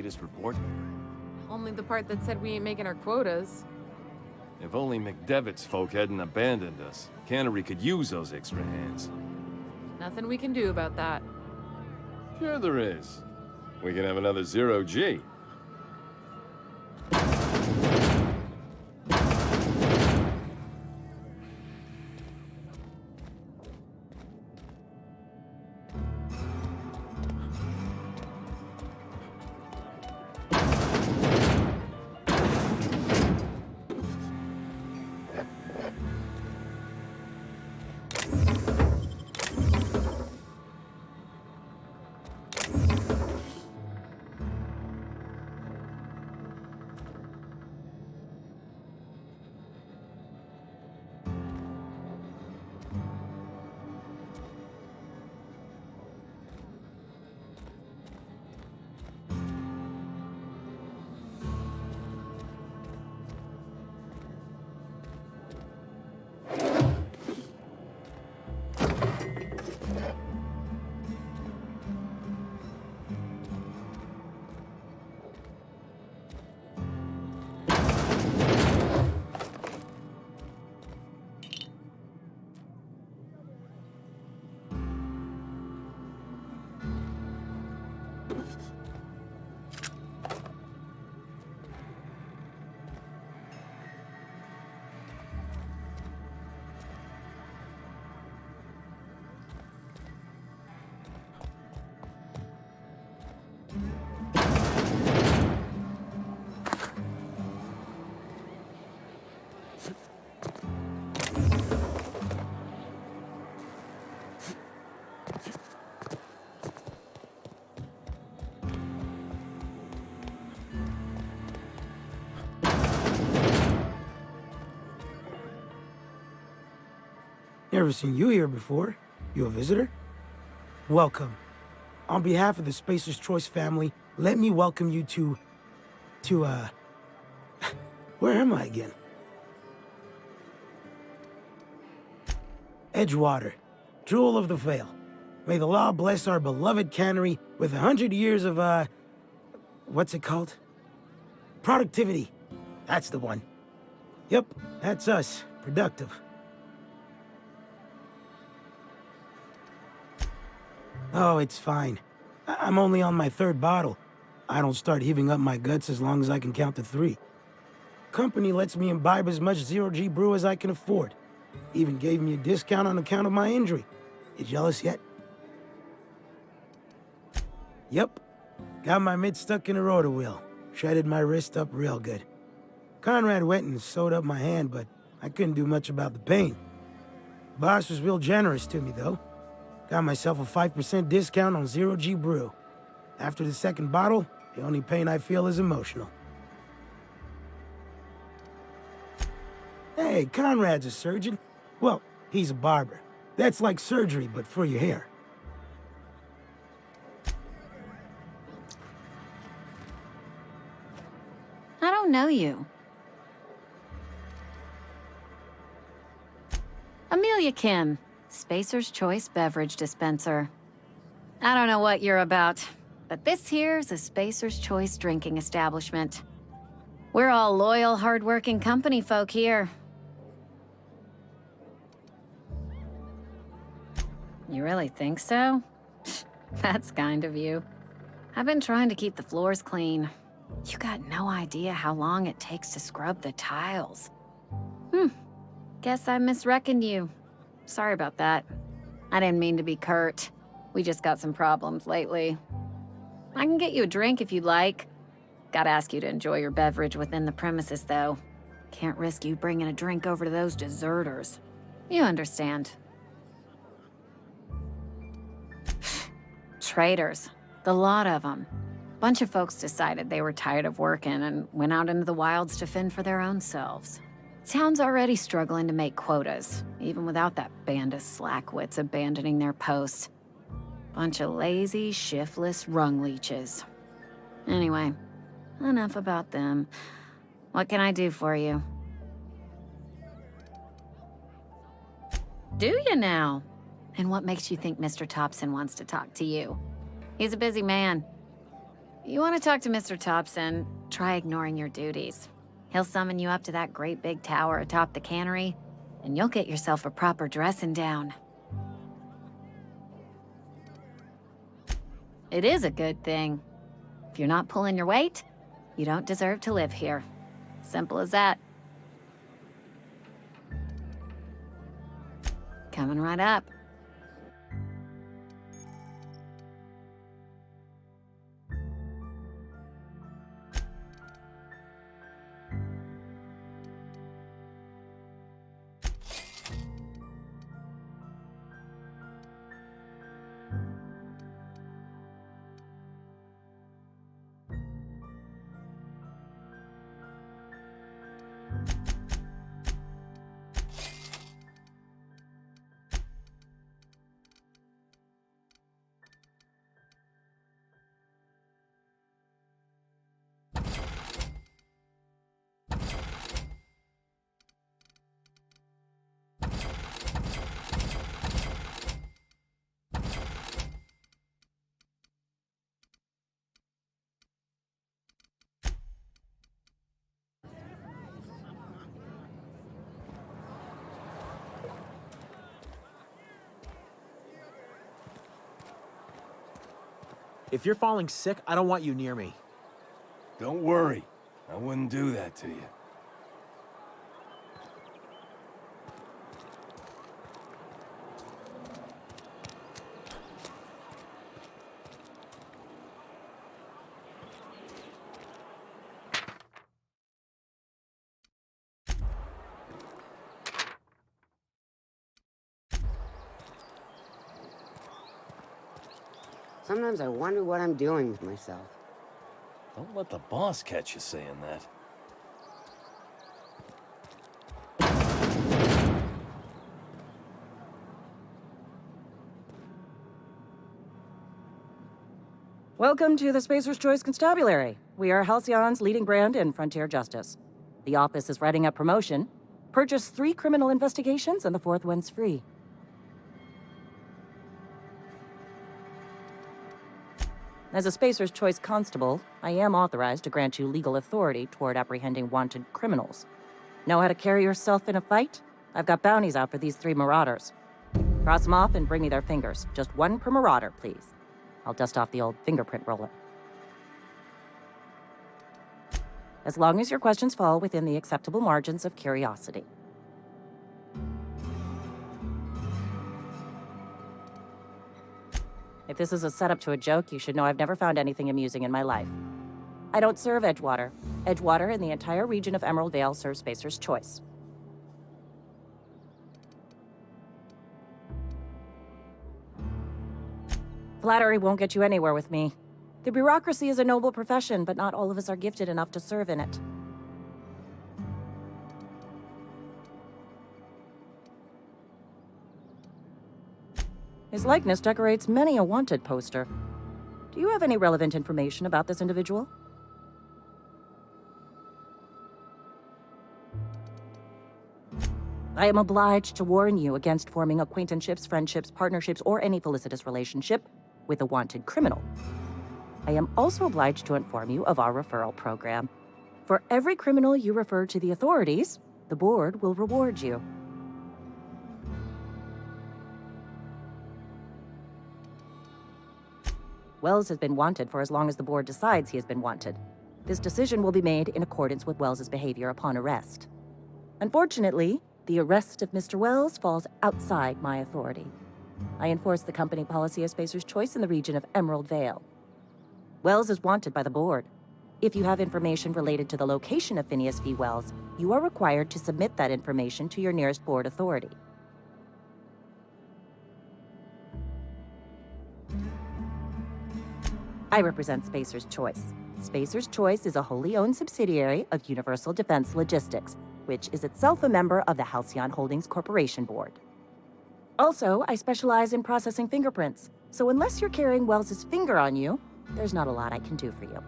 latest report? Only the part that said we ain't making our quotas. If only McDevitt's folk hadn't abandoned us. Cannery could use those extra hands. Nothing we can do about that. Sure there is. We can have another 0G. Never seen you here before. You a visitor? Welcome. On behalf of the Spacer's Choice family, let me welcome you to, where am I again? Edgewater, Jewel of the Vale. May the law bless our beloved cannery with 100 years of, what's it called? Productivity. That's the one. Yep, that's us. Productive. Oh, it's fine. I'm only on my 3rd bottle. I don't start heaving up my guts as long as I can count to 3. Company lets me imbibe as much 0G brew as I can afford. Even gave me a discount on account of my injury. You jealous yet? Yep. Got my mid stuck in a rotor wheel. Shredded my wrist up real good. Conrad went and sewed up my hand, but I couldn't do much about the pain. Boss was real generous to me, though. Got myself a 5% discount on 0G brew. After the 2nd bottle, the only pain I feel is emotional. Hey, Conrad's a surgeon. Well, he's a barber. That's like surgery, but for your hair. I don't know you. Amelia Kim, Spacer's Choice Beverage Dispenser. I don't know what you're about, but this here's a Spacer's Choice drinking establishment. We're all loyal, hard-working company folk here. You really think so? That's kind of you. I've been trying to keep the floors clean. You got no idea how long it takes to scrub the tiles. Guess I misreckoned you. Sorry about that. I didn't mean to be curt. We just got some problems lately. I can get you a drink if you'd like. Gotta ask you to enjoy your beverage within the premises, though. Can't risk you bringing a drink over to those deserters. You understand. Traitors. The lot of them. Bunch of folks decided they were tired of working and went out into the wilds to fend for their own selves. Town's already struggling to make quotas, even without that band of slackwits abandoning their posts. Bunch of lazy, shiftless rung leeches. Anyway, enough about them. What can I do for you? Do you now? And what makes you think Mr. Tobson wants to talk to you? He's a busy man. You want to talk to Mr. Tobson, try ignoring your duties. He'll summon you up to that great big tower atop the cannery, and you'll get yourself a proper dressing down. It is a good thing. If you're not pulling your weight, you don't deserve to live here. Simple as that. Coming right up. If you're falling sick, I don't want you near me. Don't worry. I wouldn't do that to you. Sometimes I wonder what I'm doing with myself. Don't let the boss catch you saying that. Welcome to the Spacer's Choice Constabulary. We are Halcyon's leading brand in frontier justice. The office is writing up promotion. Purchase 3 criminal investigations and the 4th one's free. As a Spacer's Choice constable, I am authorized to grant you legal authority toward apprehending wanted criminals. Know how to carry yourself in a fight? I've got bounties out for these 3 marauders. Cross them off and bring me their fingers. Just 1 per marauder, please. I'll dust off the old fingerprint roller. As long as your questions fall within the acceptable margins of curiosity. If this is a setup to a joke, you should know I've never found anything amusing in my life. I don't serve Edgewater. Edgewater and the entire region of Emerald Vale serve Spacer's Choice. Flattery won't get you anywhere with me. The bureaucracy is a noble profession, but not all of us are gifted enough to serve in it. His likeness decorates many a wanted poster. Do you have any relevant information about this individual? I am obliged to warn you against forming acquaintanceships, friendships, partnerships, or any felicitous relationship with a wanted criminal. I am also obliged to inform you of our referral program. For every criminal you refer to the authorities, the board will reward you. Wells has been wanted for as long as the board decides he has been wanted. This decision will be made in accordance with Wells's behavior upon arrest. Unfortunately, the arrest of Mr. Wells falls outside my authority. I enforce the company policy of Spacer's Choice in the region of Emerald Vale. Wells is wanted by the board. If you have information related to the location of Phineas V. Wells, you are required to submit that information to your nearest board authority. I represent Spacer's Choice. Spacer's Choice is a wholly owned subsidiary of Universal Defense Logistics, which is itself a member of the Halcyon Holdings Corporation Board. Also, I specialize in processing fingerprints, so unless you're carrying Wells's finger on you, there's not a lot I can do for you.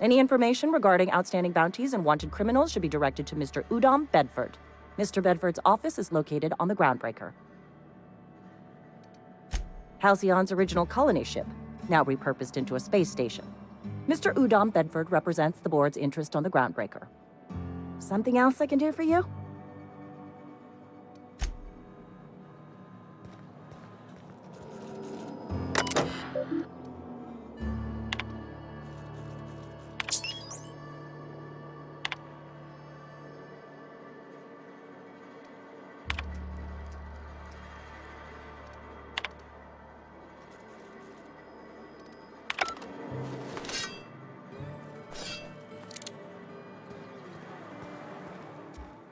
Any information regarding outstanding bounties and wanted criminals should be directed to Mr. Udom Bedford. Mr. Bedford's office is located on the Groundbreaker. Halcyon's original colony ship, now repurposed into a space station. Mr. Udom Bedford represents the board's interest on the groundbreaker. Something else I can do for you?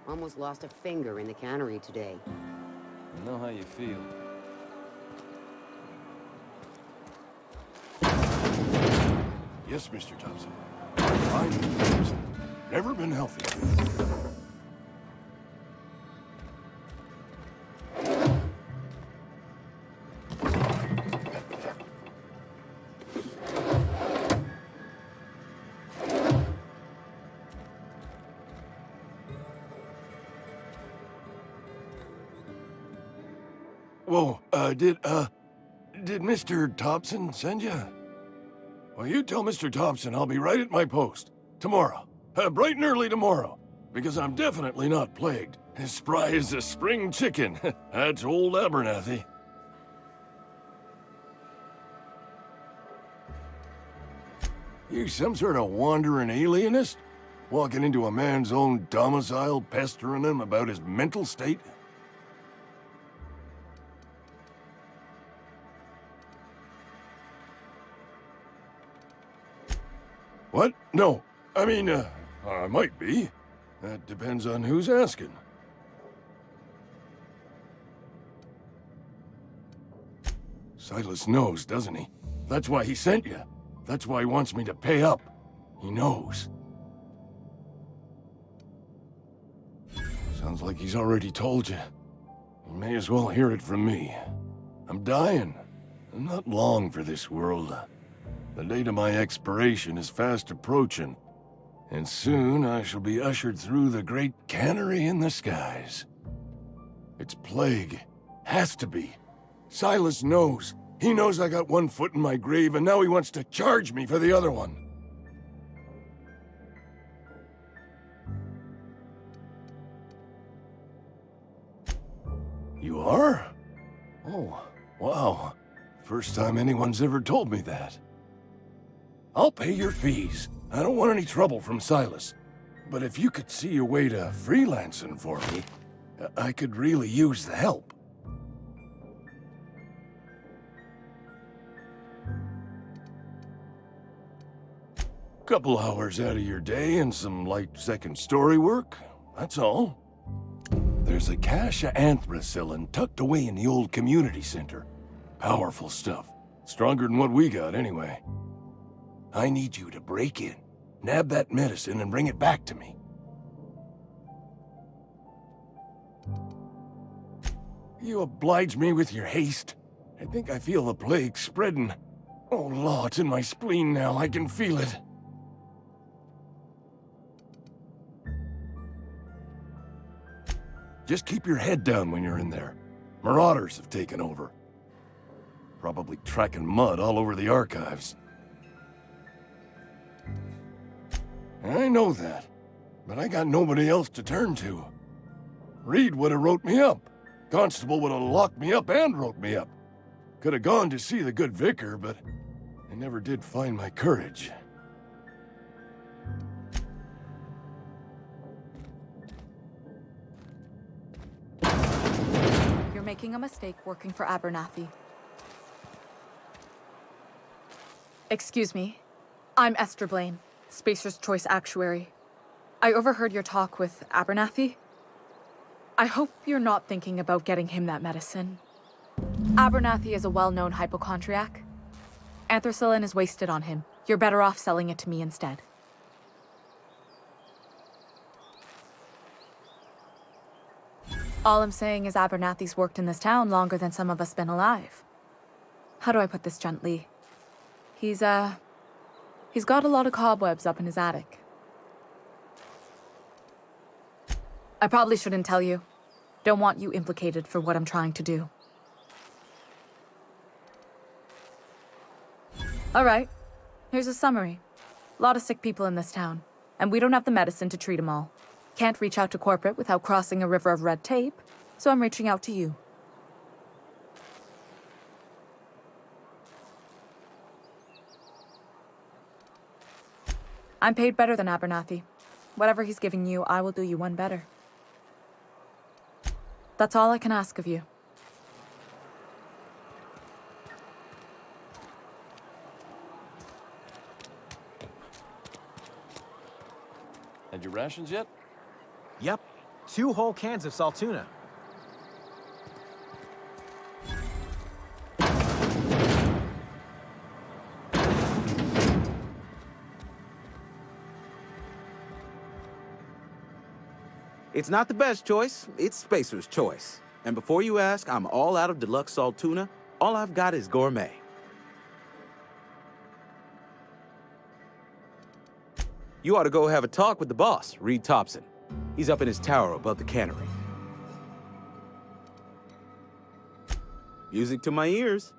Almost lost a finger in the cannery today. I know how you feel. Yes, Mr. Tobson. I'm Mr. Tobson. Never been healthy. Whoa, did Mr. Tobson send you? Well, you tell Mr. Tobson I'll be right at my post. Tomorrow. Bright and early tomorrow. Because I'm definitely not plagued. As spry as a spring chicken. That's old Abernathy. You some sort of wandering alienist? Walking into a man's own domicile, pestering him about his mental state? What? No. I mean, I might be. That depends on who's asking. Silas knows, doesn't he? That's why he sent you. That's why he wants me to pay up. He knows. Sounds like he's already told you. You may as well hear it from me. I'm dying. I'm not long for this world. The date of my expiration is fast approaching, and soon I shall be ushered through the great cannery in the skies. It's plague. Has to be. Silas knows. He knows I got one foot in my grave, and now he wants to charge me for the other one. You are? Oh, wow. First time anyone's ever told me that. I'll pay your fees. I don't want any trouble from Silas. But if you could see a way to freelancing for me, I could really use the help. Couple hours out of your day and some light second story work, that's all. There's a cache of anthracillin tucked away in the old community center. Powerful stuff. Stronger than what we got, anyway. I need you to break in, nab that medicine, and bring it back to me. You oblige me with your haste. I think I feel the plague spreading. Oh, law, it's in my spleen now. I can feel it. Just keep your head down when you're in there. Marauders have taken over. Probably tracking mud all over the archives. I know that, but I got nobody else to turn to. Reed would have wrote me up. Constable would have locked me up and wrote me up. Could have gone to see the good vicar, but I never did find my courage. You're making a mistake working for Abernathy. Excuse me. I'm Esther Blaine, Spacer's Choice Actuary. I overheard your talk with Abernathy. I hope you're not thinking about getting him that medicine. Abernathy is a well-known hypochondriac. Anthracillin is wasted on him. You're better off selling it to me instead. All I'm saying is Abernathy's worked in this town longer than some of us been alive. How do I put this gently? He's got a lot of cobwebs up in his attic. I probably shouldn't tell you. Don't want you implicated for what I'm trying to do. All right, here's a summary. A lot of sick people in this town, and we don't have the medicine to treat them all. Can't reach out to corporate without crossing a river of red tape, so I'm reaching out to you. I'm paid better than Abernathy. Whatever he's giving you, I will do you one better. That's all I can ask of you. Had your rations yet? Yep, 2 whole cans of salt tuna. It's not the best choice, it's Spacer's choice. And before you ask, I'm all out of deluxe salt tuna. All I've got is gourmet. You ought to go have a talk with the boss, Reed Tobson. He's up in his tower above the cannery. Music to my ears.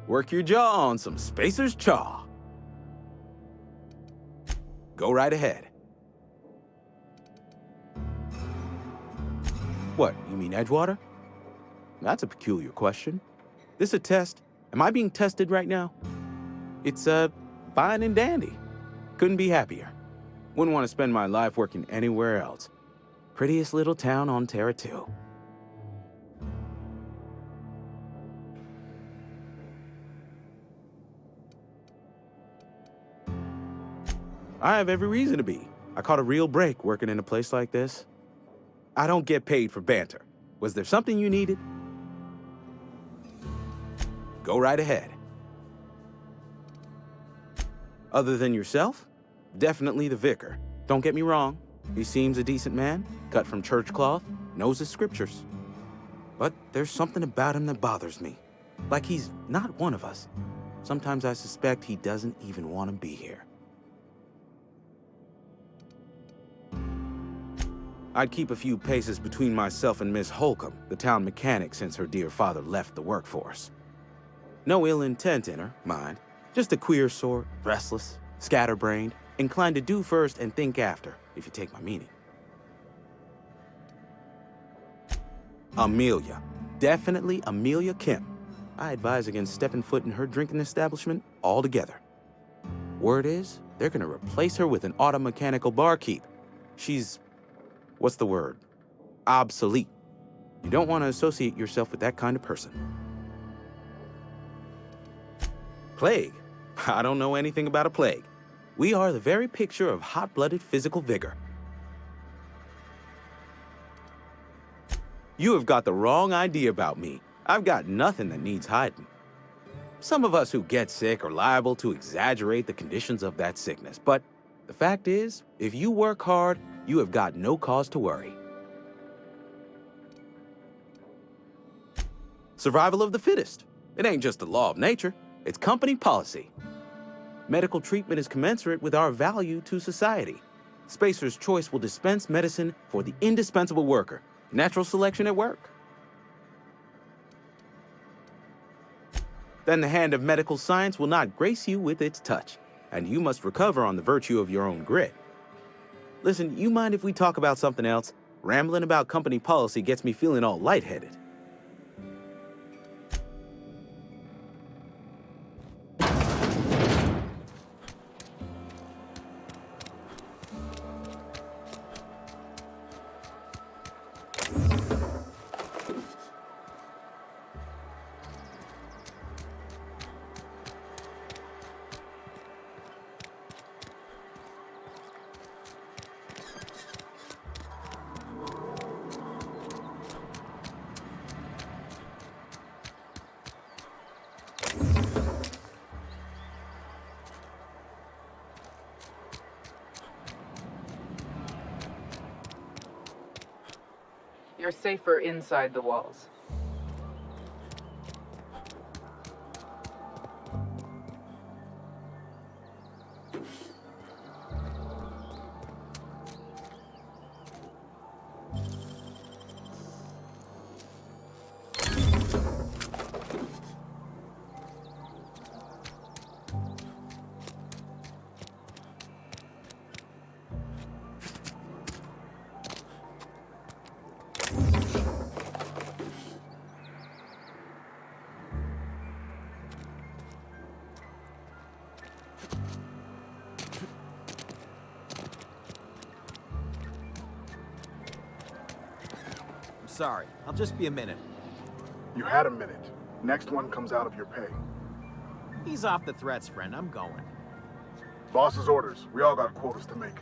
Work your jaw on some Spacer's chaw. Go right ahead. What, you mean Edgewater? That's a peculiar question. This a test? Am I being tested right now? It's, fine and dandy. Couldn't be happier. Wouldn't want to spend my life working anywhere else. Prettiest little town on Terra 2. I have every reason to be. I caught a real break working in a place like this. I don't get paid for banter. Was there something you needed? Go right ahead. Other than yourself? Definitely the vicar. Don't get me wrong. He seems a decent man, cut from church cloth, knows his scriptures. But there's something about him that bothers me. Like he's not one of us. Sometimes I suspect he doesn't even want to be here. I'd keep a few paces between myself and Miss Holcomb, the town mechanic, since her dear father left the workforce. No ill intent in her, mind. Just a queer sort, restless, scatterbrained, inclined to do first and think after, if you take my meaning. Amelia. Definitely Amelia Kim. I advise against stepping foot in her drinking establishment altogether. Word is, they're gonna replace her with an auto-mechanical barkeep. She's... what's the word? Obsolete. You don't want to associate yourself with that kind of person. Plague? I don't know anything about a plague. We are the very picture of hot-blooded physical vigor. You have got the wrong idea about me. I've got nothing that needs hiding. Some of us who get sick are liable to exaggerate the conditions of that sickness, but the fact is, if you work hard, you have got no cause to worry. Survival of the fittest. It ain't just a law of nature, it's company policy. Medical treatment is commensurate with our value to society. Spacer's Choice will dispense medicine for the indispensable worker. Natural selection at work. Then the hand of medical science will not grace you with its touch, and you must recover on the virtue of your own grit. Listen, you mind if we talk about something else? Rambling about company policy gets me feeling all lightheaded. are safer inside the walls. Sorry, I'll just be a minute. You had a minute. Next one comes out of your pay. Ease off the threats, friend. I'm going. Boss's orders. We all got quotas to make.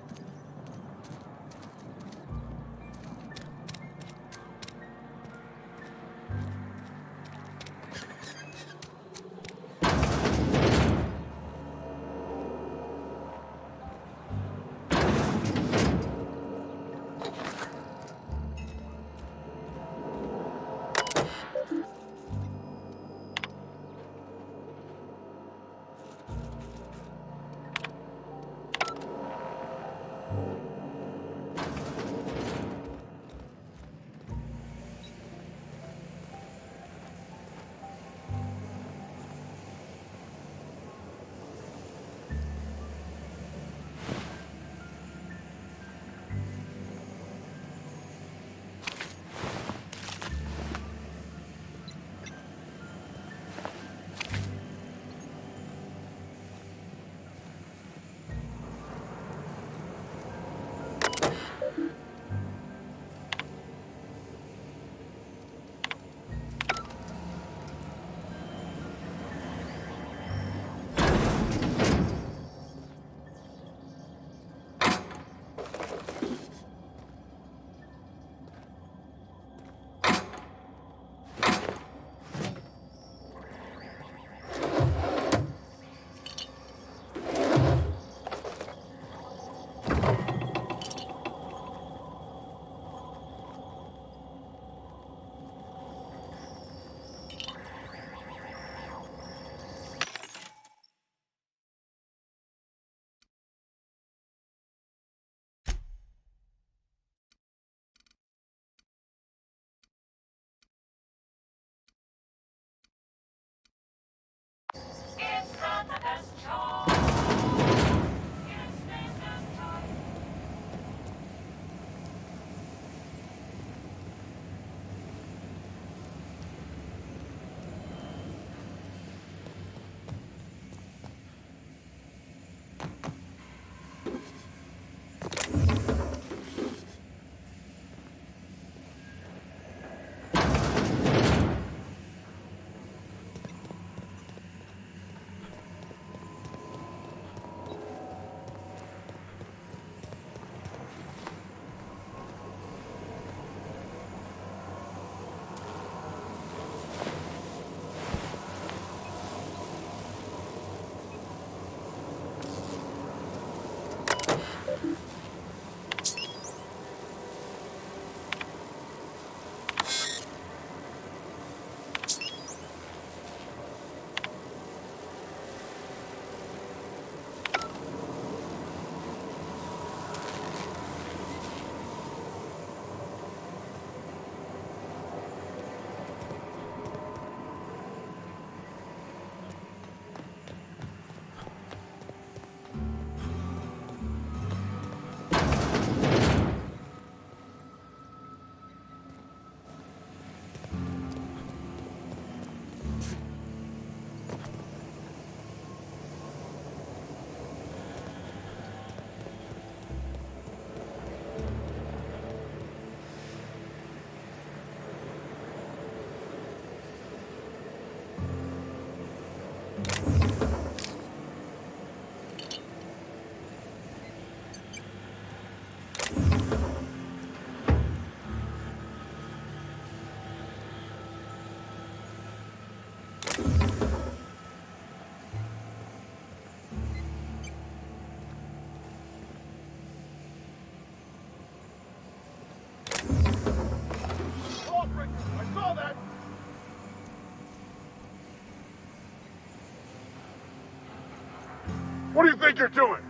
What do you think you're doing?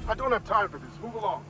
I don't have time for this. Move along.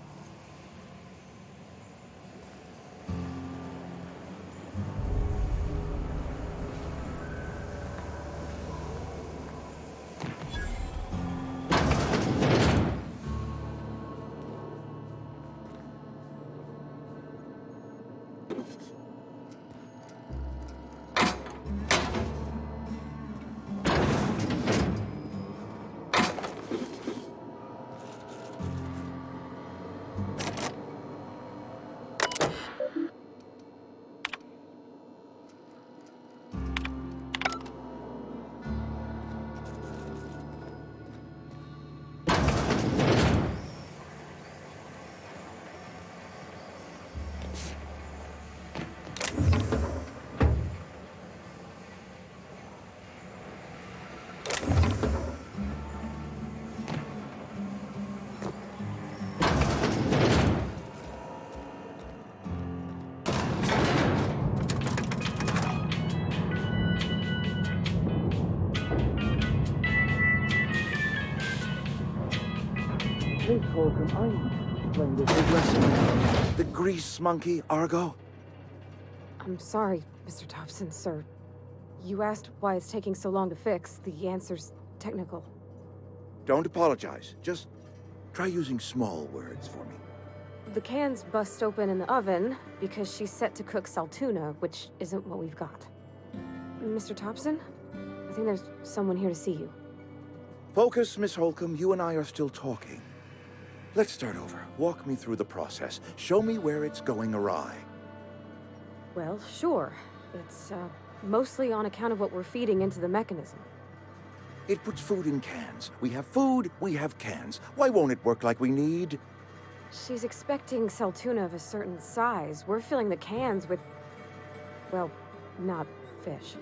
The grease monkey, Argo? I'm sorry, Mr. Tobson, sir. You asked why it's taking so long to fix. The answer's technical. Don't apologize. Just try using small words for me. The can's bust open in the oven because she's set to cook saltuna, which isn't what we've got. Mr. Tobson? I think there's someone here to see you. Focus, Miss Holcomb. You and I are still talking. Let's start over. Walk me through the process. Show me where it's going awry. Well, sure. It's, mostly on account of what we're feeding into the mechanism. It puts food in cans. We have food, we have cans. Why won't it work like we need? She's expecting saltuna of a certain size. We're filling the cans with, well, not fish.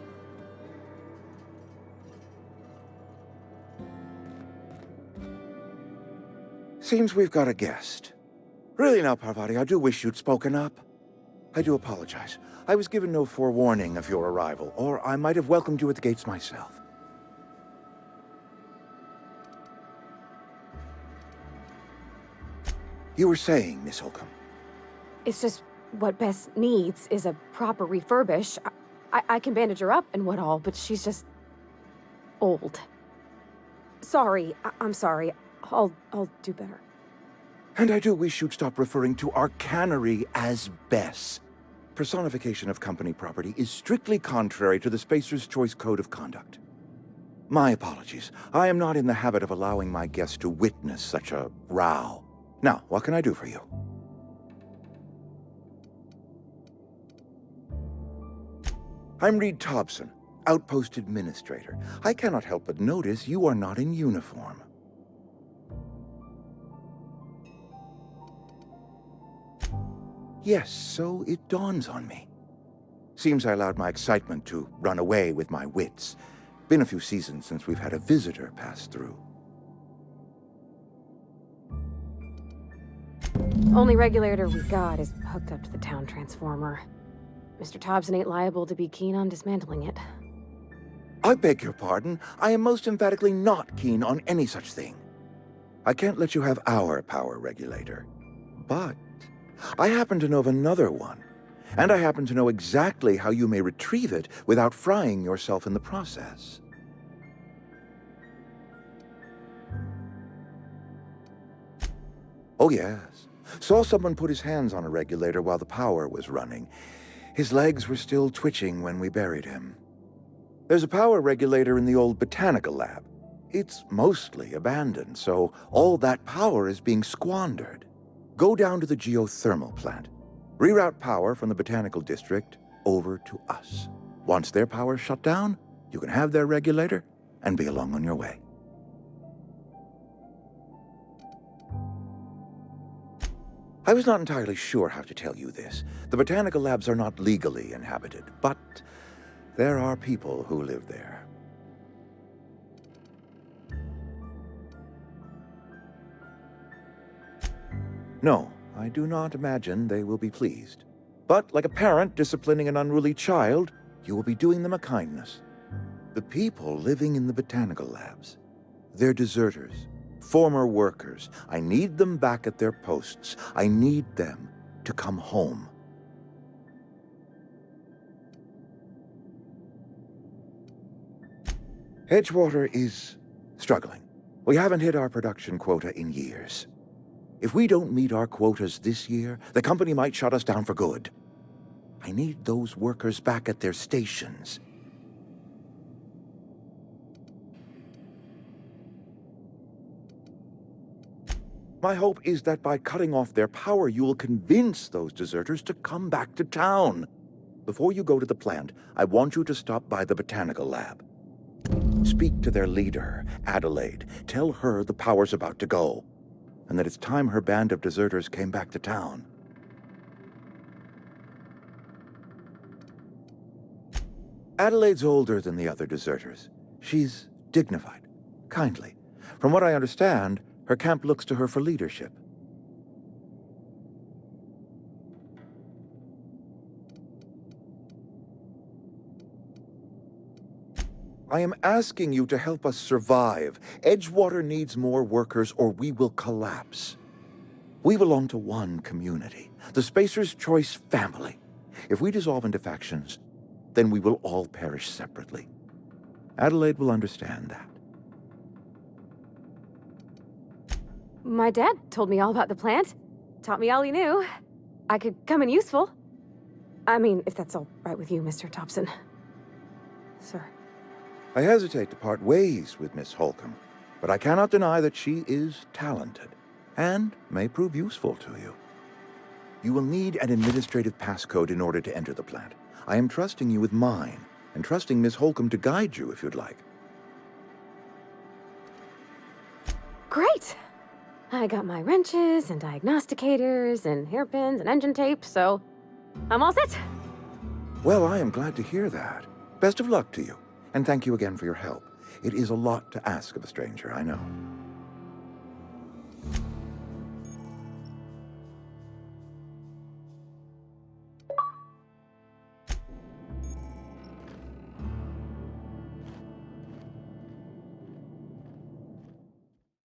Seems we've got a guest. Really now, Parvati, I do wish you'd spoken up. I do apologize. I was given no forewarning of your arrival, or I might have welcomed you at the gates myself. You were saying, Miss Holcomb. It's just what Bess needs is a proper refurbish. I can bandage her up and what all, but she's just old. Sorry, I'm sorry. I'll do better. And I do wish you'd stop referring to our cannery as Bess. Personification of company property is strictly contrary to the Spacer's Choice Code of Conduct. My apologies. I am not in the habit of allowing my guests to witness such a row. Now, what can I do for you? I'm Reed Tobson, Outpost Administrator. I cannot help but notice you are not in uniform. Yes, so it dawns on me. Seems I allowed my excitement to run away with my wits. Been a few seasons since we've had a visitor pass through. Only regulator we got is hooked up to the town transformer. Mr. Tobson ain't liable to be keen on dismantling it. I beg your pardon. I am most emphatically not keen on any such thing. I can't let you have our power regulator. But I happen to know of another one, and I happen to know exactly how you may retrieve it without frying yourself in the process. Oh yes. Saw someone put his hands on a regulator while the power was running. His legs were still twitching when we buried him. There's a power regulator in the old botanical lab. It's mostly abandoned, so all that power is being squandered. Go down to the geothermal plant. Reroute power from the botanical district over to us. Once their power's shut down, you can have their regulator and be along on your way. I was not entirely sure how to tell you this. The botanical labs are not legally inhabited, but there are people who live there. No, I do not imagine they will be pleased. But like a parent disciplining an unruly child, you will be doing them a kindness. The people living in the botanical labs, they're deserters, former workers. I need them back at their posts. I need them to come home. Edgewater is struggling. We haven't hit our production quota in years. If we don't meet our quotas this year, the company might shut us down for good. I need those workers back at their stations. My hope is that by cutting off their power, you will convince those deserters to come back to town. Before you go to the plant, I want you to stop by the botanical lab. Speak to their leader, Adelaide. Tell her the power's about to go, and that it's time her band of deserters came back to town. Adelaide's older than the other deserters. She's dignified, kindly. From what I understand, her camp looks to her for leadership. I am asking you to help us survive. Edgewater needs more workers or we will collapse. We belong to one community, the Spacer's Choice family. If we dissolve into factions, then we will all perish separately. Adelaide will understand that. My dad told me all about the plant. Taught me all he knew. I could come in useful. I mean, if that's all right with you, Mr. Tobson. Sir. I hesitate to part ways with Miss Holcomb, but I cannot deny that she is talented and may prove useful to you. You will need an administrative passcode in order to enter the plant. I am trusting you with mine, and trusting Miss Holcomb to guide you if you'd like. Great! I got my wrenches and diagnosticators and hairpins and engine tape, so I'm all set. Well, I am glad to hear that. Best of luck to you, and thank you again for your help. It is a lot to ask of a stranger, I know.